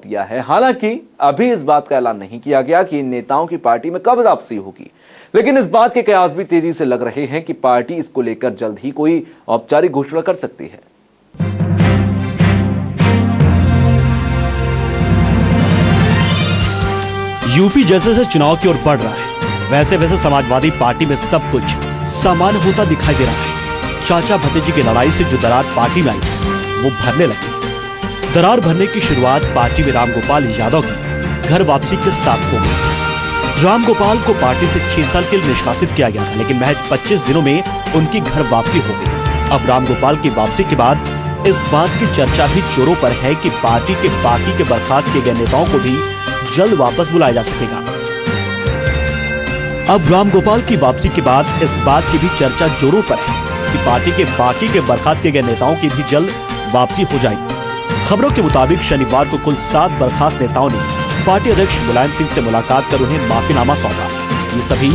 दिया है। हालांकि अभी इस बात का ऐलान नहीं किया गया कि इन नेताओं की पार्टी में कब वापसी होगी, लेकिन इस बात के कयास भी तेजी से लग रहे हैं कि पार्टी इसको लेकर जल्द ही कोई औपचारिक घोषणा कर सकती है। यूपी जैसे जैसे चुनाव की ओर बढ़ रहा है, वैसे वैसे समाजवादी पार्टी में सब कुछ सामान्य होता दिखाई दे रहा है। चाचा भतीजी की लड़ाई से जो दरार पार्टी में आई वो भरने लगी। दरार भरने की शुरुआत पार्टी में रामगोपाल यादव की घर वापसी के साथ हो गई। रामगोपाल को पार्टी से 6 साल के लिए निष्कासित किया गया था, लेकिन महज 25 दिनों में उनकी घर वापसी हो गई। अब रामगोपाल की वापसी के बाद इस बात की चर्चा भी जोरों पर है कि पार्टी के बाकी के बर्खास्त किए गए नेताओं को भी जल्द वापस बुलाया जा सकेगा। अब रामगोपाल की वापसी के बाद इस बात की भी चर्चा जोरों पर है कि पार्टी के बाकी के बर्खास्त किए गए नेताओं की भी जल्द वापसी हो जाएगी। खबरों के मुताबिक शनिवार को कुल 7 बर्खास्त नेताओं ने पार्टी अध्यक्ष मुलायम सिंह से मुलाकात कर उन्हें माफीनामा सौंपा। ये सभी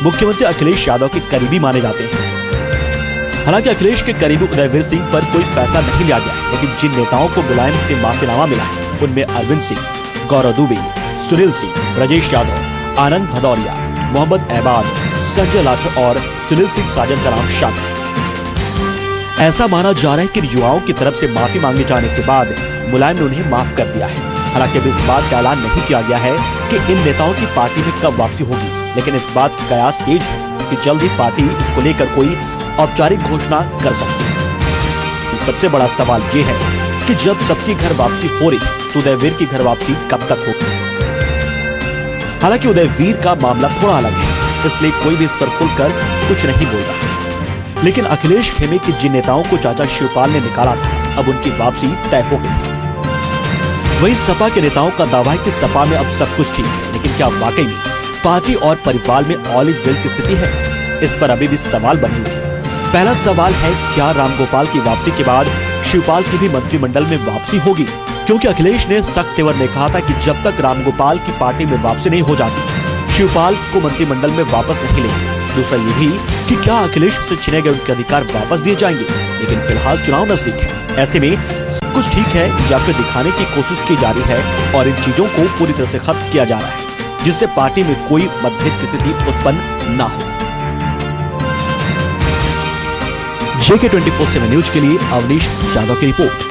मुख्यमंत्री अखिलेश यादव के करीबी माने जाते हैं। हालांकि अखिलेश के करीबी उदयवीर सिंह पर कोई फैसला नहीं लिया गया, लेकिन जिन नेताओं को मुलायम से माफीनामा मिला है उनमें अरविंद सिंह, गौरव दुबे, सुनील सिंह, ब्रजेश यादव, आनंद भदौरिया, मोहम्मद ऐबाद, संजय लाठर और सुनील सिंह साजन का नाम शामिल है। ऐसा माना जा रहा है कि युवाओं की तरफ से माफी मांगे जाने के बाद मुलायम ने उन्हें माफ कर दिया है। हालांकि अब इस बात का ऐलान नहीं किया गया है कि इन नेताओं की पार्टी में कब वापसी होगी, लेकिन इस बात की कयास तेज है कि जल्द ही पार्टी इसको लेकर कोई औपचारिक घोषणा कर सकती है। सबसे बड़ा सवाल ये है कि जब सबकी घर वापसी हो रही तो उदयवीर की घर वापसी कब तक होगी। हालांकि उदयवीर का मामला थोड़ा अलग है, इसलिए कोई भी इस पर खुलकर कुछ नहीं बोल रहा है। लेकिन अखिलेश खेमे के जिन नेताओं को चाचा शिवपाल ने निकाला था, अब उनकी वापसी तय हो गई। वहीं सपा के नेताओं का दावा है कि सपा में अब सब कुछ ठीक है, लेकिन क्या वाकई में पार्टी और परिवार में ऑल इज वेल की स्थिति है? इस पर अभी भी सवाल बने हुए हैं। पहला सवाल है, क्या रामगोपाल की वापसी के बाद शिवपाल की भी मंत्रिमंडल में वापसी होगी? क्योंकि अखिलेश ने सख्त तेवर में कहा था कि जब तक रामगोपाल की पार्टी में वापसी नहीं हो जाती, शिवपाल को मंत्रिमंडल में वापस नहीं लेंगे। दूसरा ये भी कि क्या अखिलेश से छीने गए उनके अधिकार वापस दिए जाएंगे? लेकिन फिलहाल चुनाव नजदीक है, ऐसे में सब कुछ ठीक है या फिर दिखाने की कोशिश की जा रही है और इन चीजों को पूरी तरह से खत्म किया जा रहा है, जिससे पार्टी में कोई मतभेद की स्थिति उत्पन्न न हो। JK 24/7 न्यूज के लिए अवनीश यादव की रिपोर्ट।